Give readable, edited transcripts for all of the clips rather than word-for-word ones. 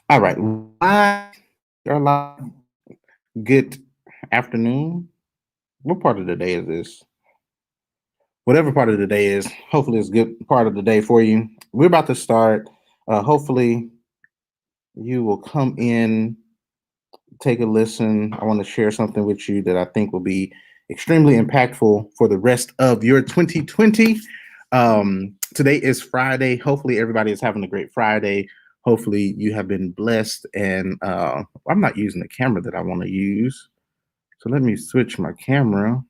All right. Good afternoon. What part of the day is this? Whatever part of the day is, hopefully it's a good part of the day for you. We're about to start. Hopefully you will come in, take a listen. I want to share something with you that I think will be extremely impactful for the rest of your 2020. Today is Friday. Hopefully everybody is having a great Friday. Hopefully you have been blessed. And I'm not using the camera that I want to use. So let me switch my camera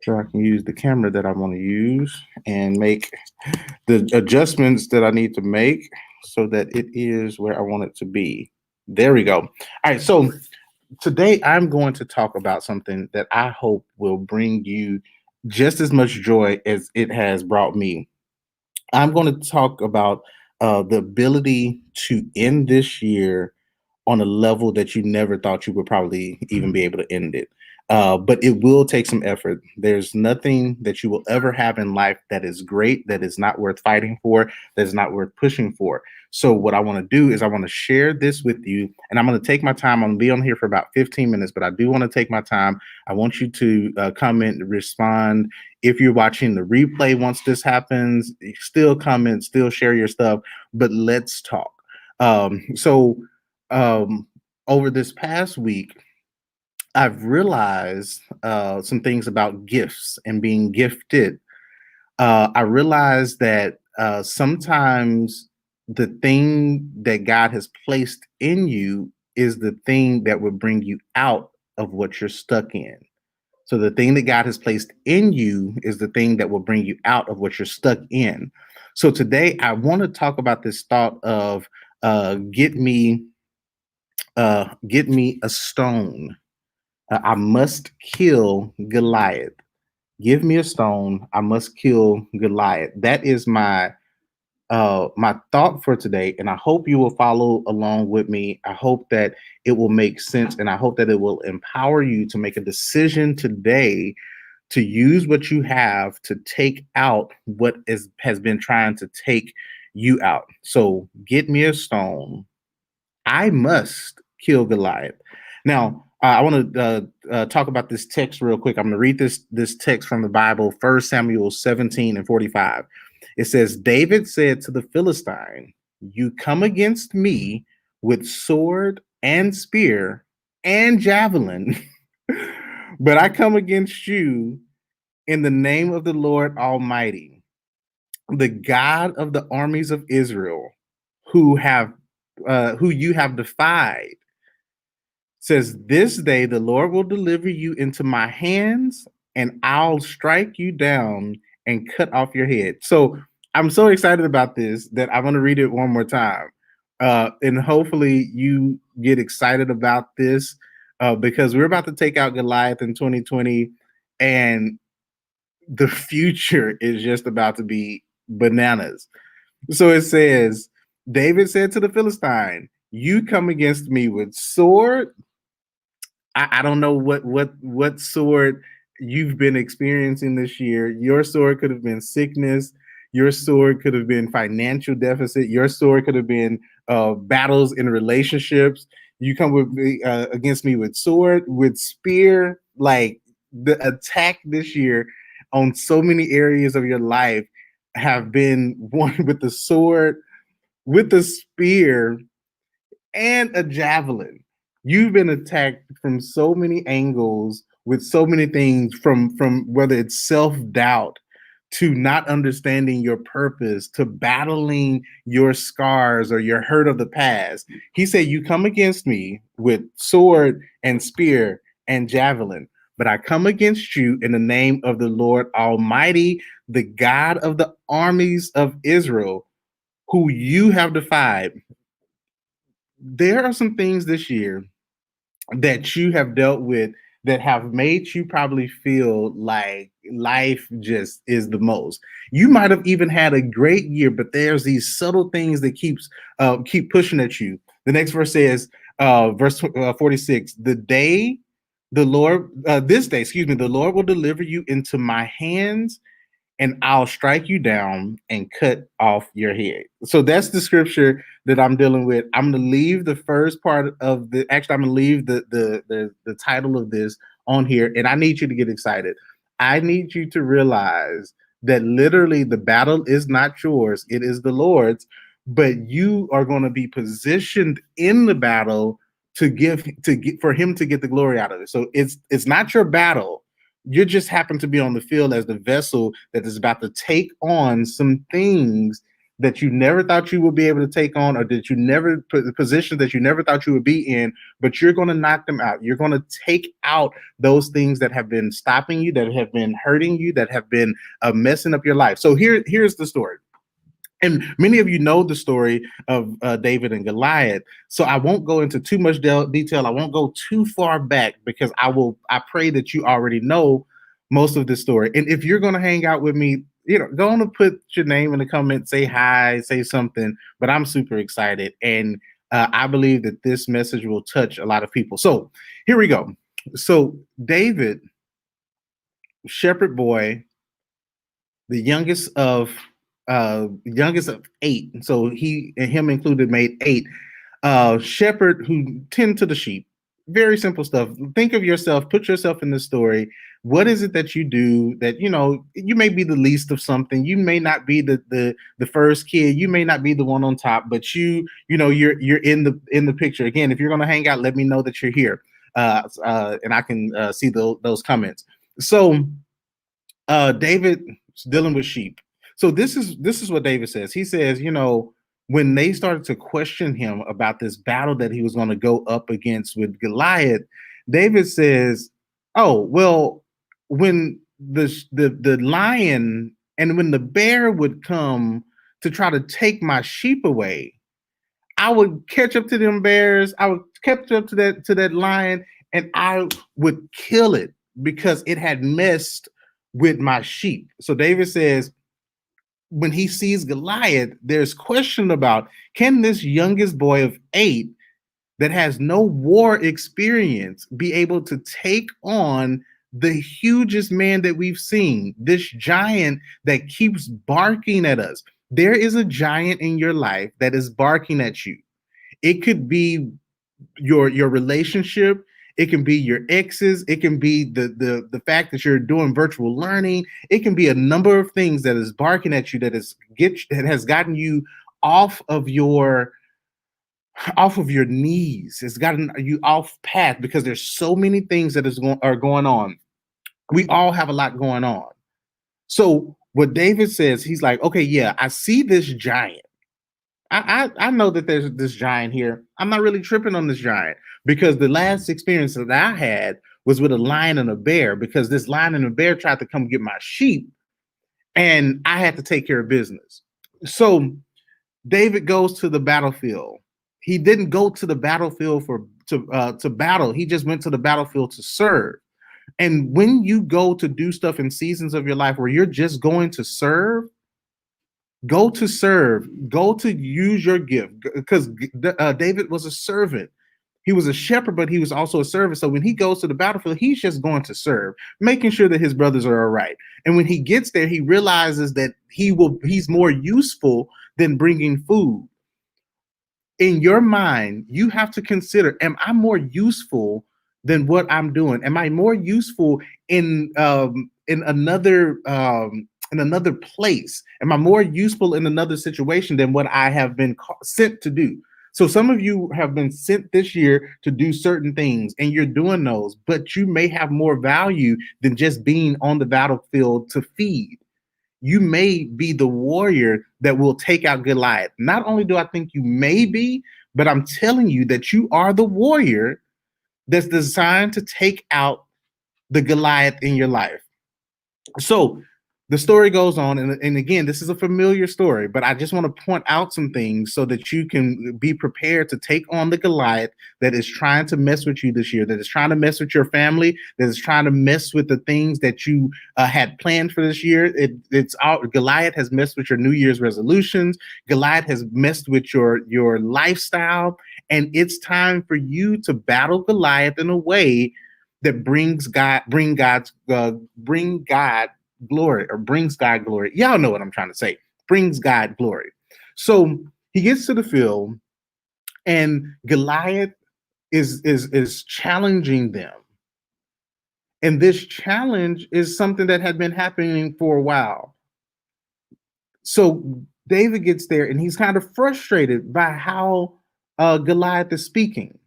so I can use the camera that I want to use and make the adjustments that I need to make so that it is where I want it to be. There we go. All right. So today I'm going to talk about something that I hope will bring you just as much joy as it has brought me. I'm going to talk about the ability to end this year on a level that you never thought you would probably even be able to end it. But it will take some effort. There's nothing that you will ever have in life that is great, that is not worth fighting for, that is not worth pushing for. So, what I want to do is I want to share this with you, and I'm going to take my time. I'm going to be on here for about 15 minutes, but I do want to take my time. I want you to comment, respond. If you're watching the replay once this happens, still comment, still share your stuff, but let's talk. So, um, over this past week, I've realized some things about gifts and being gifted. I realized that sometimes the thing that God has placed in you is the thing that will bring you out of what you're stuck in. So the thing that God has placed in you is the thing that will bring you out of what you're stuck in. So today I want to talk about this thought of uh, get me get me a stone. I must kill Goliath. Give me a stone. I must kill Goliath. That is my thought for today, and I hope you will follow along with me. I hope that it will make sense, and I hope that it will empower you to make a decision today to use what you have to take out what is has been trying to take you out. So get me a stone. I must kill Goliath. Now, I want to talk about this text real quick. I'm going to read this text from the Bible, 1 Samuel 17 and 45. It says, David said to the Philistine, you come against me with sword and spear and javelin, but I come against you in the name of the Lord Almighty, the God of the armies of Israel, who have who you have defied. Says, this day the Lord will deliver you into my hands, and I'll strike you down and cut off your head. So I'm so excited about this that I'm going to read it one more time. And hopefully you get excited about this because we're about to take out Goliath in 2020, and the future is just about to be bananas. So it says, David said to the Philistine, you come against me with sword. I don't know what sword you've been experiencing this year. Your sword could have been sickness. Your sword could have been financial deficit. Your sword could have been battles in relationships. You come with me against me with sword, with spear. Like the attack this year on so many areas of your life have been one with the sword, with the spear, and a javelin. You've been attacked from so many angles with so many things from whether it's self-doubt to not understanding your purpose to battling your scars or your hurt of the past. He said, you come against me with sword and spear and javelin, but I come against you in the name of the Lord Almighty, the God of the armies of Israel, who you have defied. There are some things this year that you have dealt with that have made you probably feel like life just is the most. You might have even had a great year, but there's these subtle things that keep pushing at you. The next verse says, verse 46, the day the Lord, this day, excuse me, the Lord will deliver you into my hands, and I'll strike you down and cut off your head. So that's the scripture that I'm dealing with. I'm going to leave the first part of the. Actually, I'm going to leave the title of this on here, and I need you to get excited. I need you to realize that literally the battle is not yours; it is the Lord's. But you are going to be positioned in the battle to get for Him to get the glory out of it. So it's not your battle. You just happen to be on the field as the vessel that is about to take on some things that you never thought you would be able to take on, or that you never put the position that you never thought you would be in, but you're going to knock them out. You're going to take out those things that have been stopping you, that have been hurting you, that have been messing up your life. So here's the story. And many of you know the story of David and Goliath, so I won't go into too much detail. I won't go too far back because I pray that you already know most of the story. And if you're going to hang out with me, go on and put your name in the comments, say hi, say something. But I'm super excited, and I believe that this message will touch a lot of people. So here we go. So David, shepherd boy, the youngest of eight. So he and him included made eight. Shepherd who tend to the sheep. Very simple stuff. Think of yourself, put yourself in the story. What is it that you do that you may be the least of something? You may not be the first kid. You may not be the one on top, but you're in the picture. Again, if you're gonna hang out, let me know that you're here, and I can see those comments. So David dealing with sheep. So this is what David says. He says, when they started to question him about this battle that he was going to go up against with Goliath, David says, "Oh, well, when the lion and when the bear would come to try to take my sheep away, I would catch up to them bears. I would catch up to that lion, and I would kill it because it had messed with my sheep." So David says, when he sees Goliath, there's question about, can this youngest boy of eight that has no war experience be able to take on the hugest man that we've seen, this giant that keeps barking at us? There is a giant in your life that is barking at you. It could be your relationship, it can be your exes, it can be the fact that you're doing virtual learning, it can be a number of things that is barking at you, that has gotten you off of your knees. It's gotten you off path because there's so many things that are going on. We all have a lot going on. So what David says, he's like, okay, yeah, I see this giant. I know that there's this giant here. I'm not really tripping on this giant because the last experience that I had was with a lion and a bear, because this lion and a bear tried to come get my sheep and I had to take care of business. So David goes to the battlefield. He didn't go to the battlefield to battle. He just went to the battlefield to serve. And when you go to do stuff in seasons of your life where you're just going to serve, go to serve, go to use your gift, because David was a servant. He was a shepherd, but he was also a servant. So when he goes to the battlefield, he's just going to serve, making sure that his brothers are all right. And when he gets there, he realizes that he's more useful than bringing food. In your mind, you have to consider, am I more useful than what I'm doing? Am I more useful in another place? Am I more useful in another situation than what I have been sent to do? So some of you have been sent this year to do certain things and you're doing those, but you may have more value than just being on the battlefield to feed. You may be the warrior that will take out Goliath. Not only do I think you may be, but I'm telling you that you are the warrior that's designed to take out the Goliath in your life. So the story goes on, and again, this is a familiar story, but I just want to point out some things so that you can be prepared to take on the Goliath that is trying to mess with you this year, that is trying to mess with your family, that is trying to mess with the things that you had planned for this year. Goliath has messed with your New Year's resolutions. Goliath has messed with your lifestyle, and it's time for you to battle Goliath in a way that bring God glory or brings God glory. Y'all know what I'm trying to say. Brings God glory. So he gets to the field, and Goliath is challenging them. And this challenge is something that had been happening for a while. So David gets there, and he's kind of frustrated by how Goliath is speaking.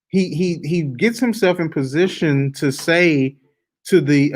He gets himself in position to say to the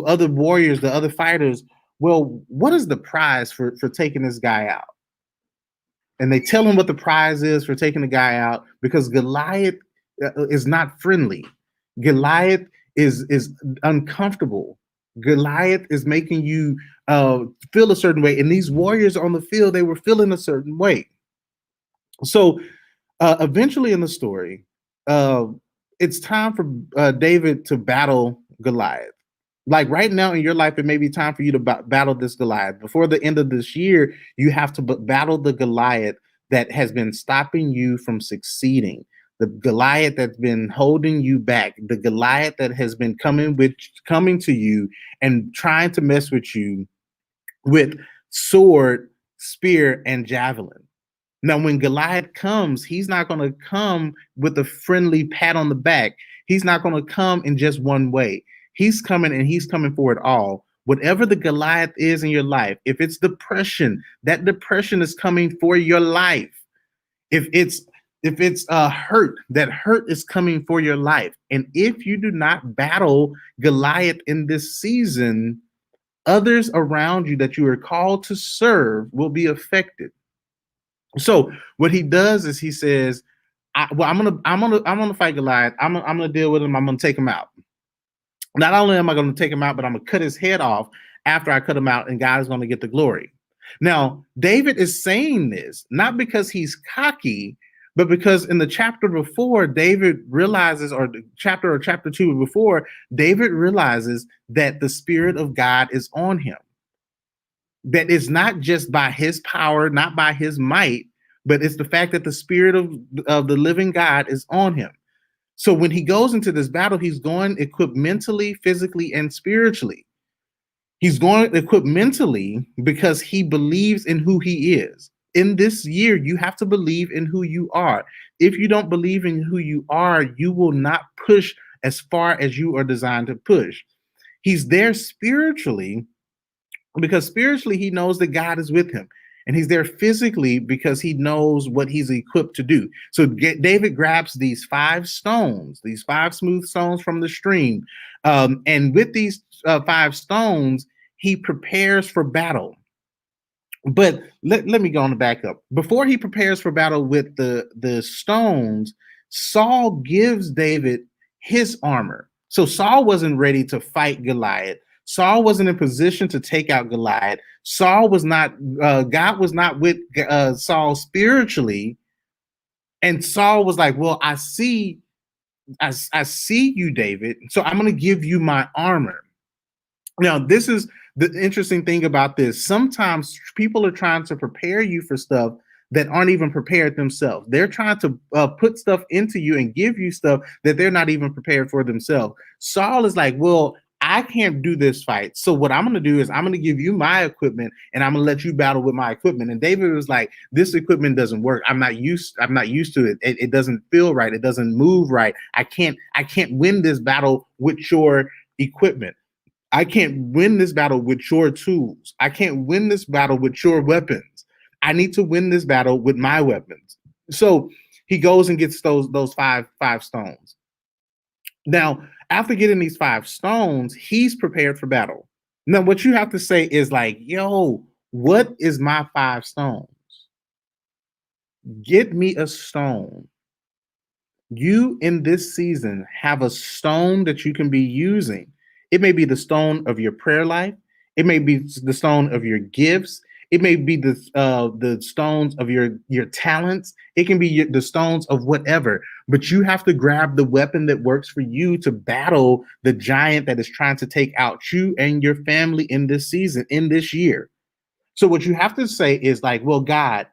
other warriors, the other fighters, well, what is the prize for taking this guy out? And they tell him what the prize is for taking the guy out, because Goliath is not friendly. Goliath is uncomfortable. Goliath is making you feel a certain way, and these warriors on the field, they were feeling a certain way. So eventually in the story, uh, it's time for David to battle Goliath. Like right now in your life, it may be time for you to battle this Goliath. Before the end of this year, you have to battle the Goliath that has been stopping you from succeeding. The Goliath that's been holding you back. The Goliath that has been coming to you and trying to mess with you with sword, spear, and javelin. Now, when Goliath comes, he's not going to come with a friendly pat on the back. He's not going to come in just one way. He's coming, and he's coming for it all. Whatever the Goliath is in your life, if it's depression, that depression is coming for your life. If it's hurt, that hurt is coming for your life. And if you do not battle Goliath in this season, others around you that you are called to serve will be affected. So what he does is he says, I'm gonna fight Goliath. I'm gonna deal with him. I'm gonna take him out. Not only am I gonna take him out, but I'm gonna cut his head off after I cut him out, and God is gonna get the glory. Now, David is saying this not because he's cocky, but because in the chapter before, David realizes, or chapter 2 before, David realizes that the Spirit of God is on him. That it's not just by his power, not by his might, but it's the fact that the Spirit of the living God is on him. So when he goes into this battle, he's going equipped mentally, physically, and spiritually. He's going equipped mentally because he believes in who he is. In this year, you have to believe in who you are. If you don't believe in who you are, you will not push as far as you are designed to push. He's there spiritually because spiritually he knows that God is with him. And he's there physically because he knows what he's equipped to do. So David grabs these 5 stones, these 5 smooth stones from the stream. And with these 5 stones, he prepares for battle. But let me go on the back up. Before he prepares for battle with the stones, Saul gives David his armor. So Saul wasn't ready to fight Goliath. Saul wasn't in position to take out Goliath. Saul was not, God was not with Saul spiritually. And Saul was like, well, I see you, David. So I'm going to give you my armor. Now, this is the interesting thing about this. Sometimes people are trying to prepare you for stuff that aren't even prepared themselves. They're trying to put stuff into you and give you stuff that they're not even prepared for themselves. Saul is like, well, I can't do this fight. So what I'm going to do is I'm going to give you my equipment, and I'm going to let you battle with my equipment. And David was like, this equipment doesn't work. I'm not used to it. It doesn't feel right. It doesn't move right. I can't win this battle with your equipment. I can't win this battle with your tools. I can't win this battle with your weapons. I need to win this battle with my weapons. So he goes and gets those five stones. Now, after getting these 5 stones, he's prepared for battle. Now, what you have to say is like, yo, what is my 5 stones? Get me a stone. You in this season have a stone that you can be using. It may be the stone of your prayer life. It may be the stone of your gifts. It may be the stones of your talents. It can be the stones of whatever. But you have to grab the weapon that works for you to battle the giant that is trying to take out you and your family in this season, in this year. So what you have to say is like, well, God,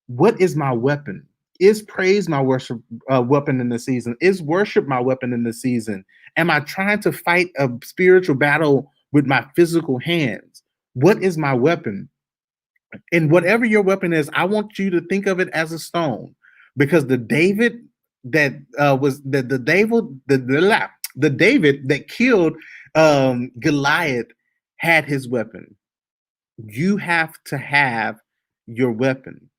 what is my weapon? Is praise my worship weapon in the season? Is worship my weapon in the season? Am I trying to fight a spiritual battle with my physical hands? What is my weapon? And whatever your weapon is, I want you to think of it as a stone, because the David that was the David the David that killed Goliath had his weapon. You have to have your weapon.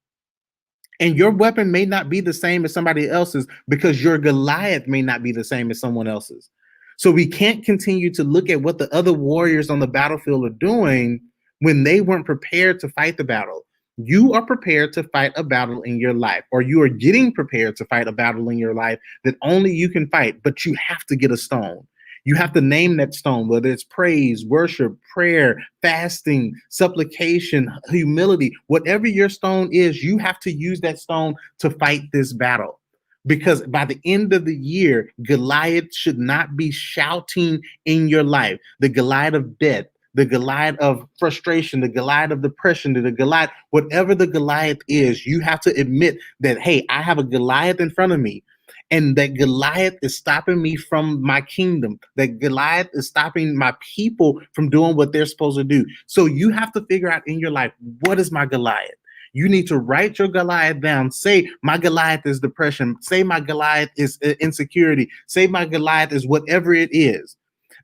And your weapon may not be the same as somebody else's, because your Goliath may not be the same as someone else's. So we can't continue to look at what the other warriors on the battlefield are doing when they weren't prepared to fight the battle. You are prepared to fight a battle in your life, or you are getting prepared to fight a battle in your life that only you can fight, but you have to get a stone. You have to name that stone, whether it's praise, worship, prayer, fasting, supplication, humility, whatever your stone is, you have to use that stone to fight this battle. Because by the end of the year, Goliath should not be shouting in your life. The Goliath of death, the Goliath of frustration, the Goliath of depression, the Goliath, whatever the Goliath is, you have to admit that, hey, I have a Goliath in front of me, and that Goliath is stopping me from my kingdom, that Goliath is stopping my people from doing what they're supposed to do. So you have to figure out in your life, what is my Goliath? You need to write your Goliath down. Say, my Goliath is depression. Say, my Goliath is insecurity. Say, my Goliath is whatever it is.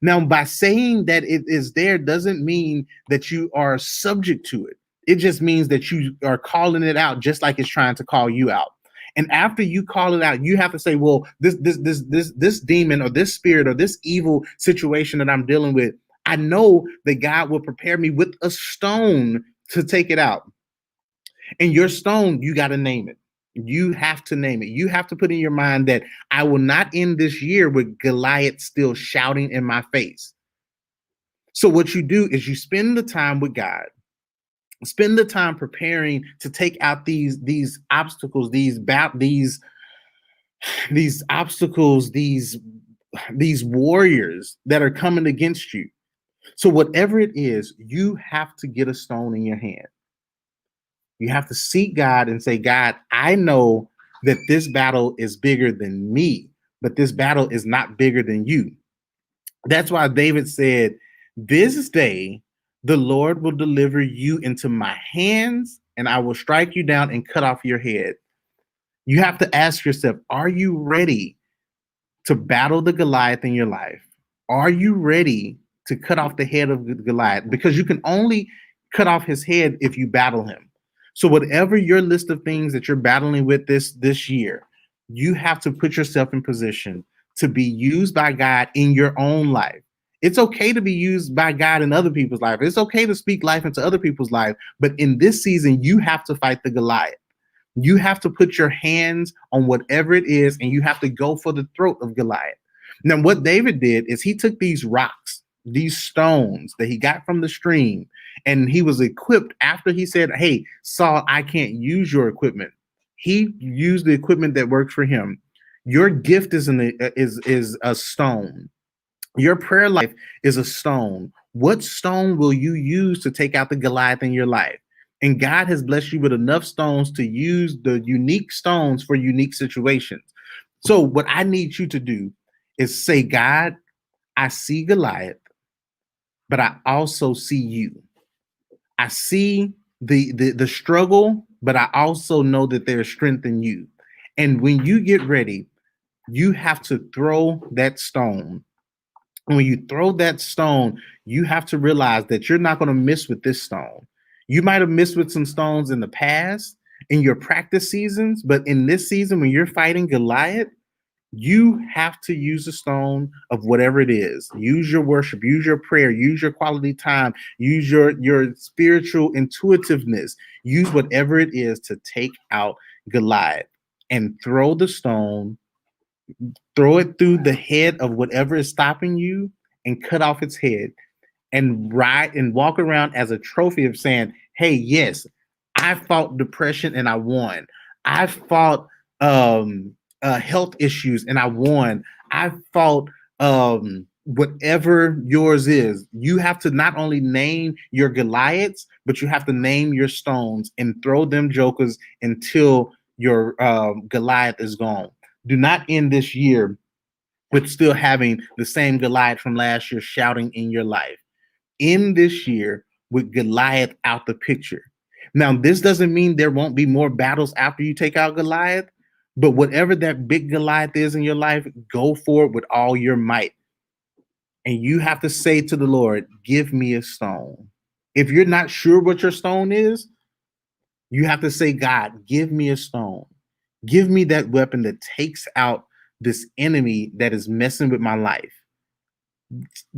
Now, by saying that it is there doesn't mean that you are subject to it. It just means that you are calling it out, just like it's trying to call you out. And after you call it out, you have to say, well, this demon or this spirit or this evil situation that I'm dealing with, I know that God will prepare me with a stone to take it out. And your stone, you got to name it. You have to name it. You have to put in your mind that I will not end this year with Goliath still shouting in my face. So what you do is you spend the time with God. Spend the time preparing to take out these obstacles, these obstacles, these warriors that are coming against you. So whatever it is, you have to get a stone in your hand. You have to seek God and say, God, I know that this battle is bigger than me, but this battle is not bigger than you. That's why David said, this day the Lord will deliver you into my hands, and I will strike you down and cut off your head. You have to ask yourself, are you ready to battle the Goliath in your life? Are you ready to cut off the head of Goliath? Because you can only cut off his head if you battle him. So whatever your list of things that you're battling with this year, you have to put yourself in position to be used by God in your own life. It's okay to be used by God in other people's life. It's okay to speak life into other people's life. But in this season, you have to fight the Goliath. You have to put your hands on whatever it is, and you have to go for the throat of Goliath. Now, what David did is he took these rocks, these stones that he got from the stream, and he was equipped after he said, hey, Saul, I can't use your equipment. He used the equipment that worked for him. Your gift is a stone. Your prayer life is a stone. What stone will you use to take out the Goliath in your life? And God has blessed you with enough stones to use the unique stones for unique situations. So what I need you to do is say, God, I see Goliath, but I also see you. I see the struggle, but I also know that there's strength in you. And when you get ready, you have to throw that stone. When you throw that stone, you have to realize that you're not going to miss with this stone. You might have missed with some stones in the past in your practice seasons, but in this season, when you're fighting Goliath, you have to use a stone of whatever it is. Use your worship, use your prayer, use your quality time, use your spiritual intuitiveness, use whatever it is to take out Goliath and throw the stone, throw it through the head of whatever is stopping you and cut off its head and ride and walk around as a trophy of saying, hey, yes, I fought depression and I won. I fought health issues and I won. I fought whatever yours is. You have to not only name your Goliaths, but you have to name your stones and throw them jokers until your Goliath is gone. Do not end this year with still having the same Goliath from last year shouting in your life. End this year with Goliath out the picture. Now, this doesn't mean there won't be more battles after you take out Goliath, but whatever that big Goliath is in your life, go for it with all your might. And you have to say to the Lord, give me a stone. If you're not sure what your stone is, you have to say, God, give me a stone. Give me that weapon that takes out this enemy that is messing with my life.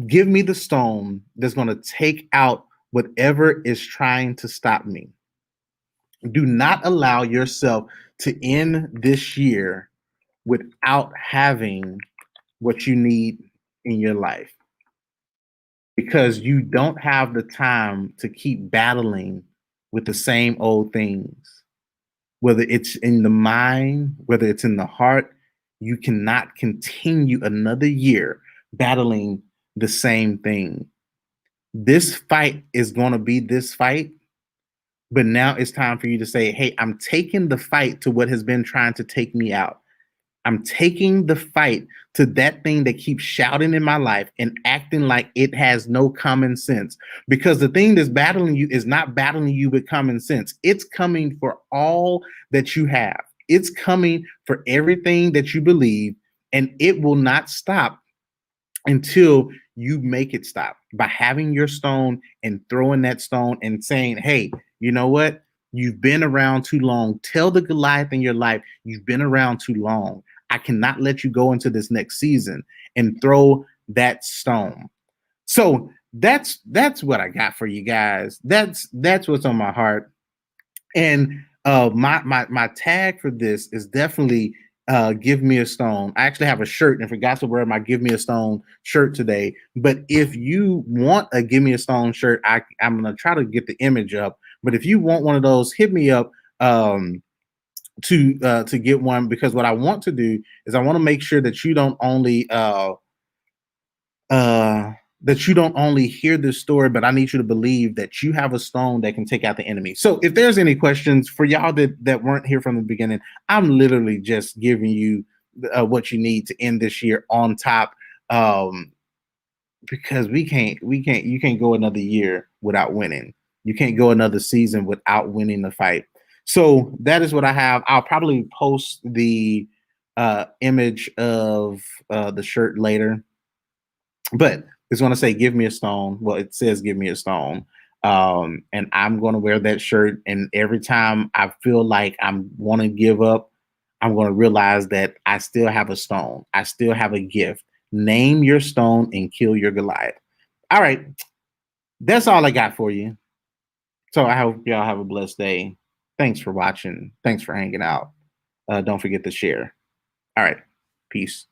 Give me the stone that's going to take out whatever is trying to stop me. Do not allow yourself to end this year without having what you need in your life, because you don't have the time to keep battling with the same old things. Whether it's in the mind, whether it's in the heart, you cannot continue another year battling the same thing. This fight is going to be this fight, but now it's time for you to say, hey, I'm taking the fight to what has been trying to take me out. I'm taking the fight to that thing that keeps shouting in my life and acting like it has no common sense. Because the thing that's battling you is not battling you with common sense. It's coming for all that you have. It's coming for everything that you believe, and it will not stop until you make it stop by having your stone and throwing that stone and saying, hey, you know what? You've been around too long. Tell the Goliath in your life, you've been around too long. I cannot let you go into this next season, and throw that stone. So that's what I got for you guys. That's what's on my heart. And my tag for this is definitely give me a stone. I actually have a shirt and forgot to wear my give me a stone shirt today. But if you want a give me a stone shirt, I'm gonna try to get the image up. But if you want one of those, hit me up to get one, because what I want to do is I want to make sure that you don't only uh that you don't only hear this story, but I need you to believe that you have a stone that can take out the enemy. So if there's any questions for y'all that weren't here from the beginning, I'm literally just giving you what you need to end this year on top. Because you can't go another year without winning. You can't go another season without winning the fight. So that is what I have. I'll probably post the image of the shirt later, but it's going to say give me a stone. Well, it says give me a stone. And I'm going to wear that shirt, and every time I feel like I'm want to give up, I'm going to realize that I still have a stone. I still have a gift. Name your stone and kill your Goliath. All right, that's all I got for you. So I hope y'all have a blessed day. Thanks for watching. Thanks for hanging out. Don't forget to share. All right, peace.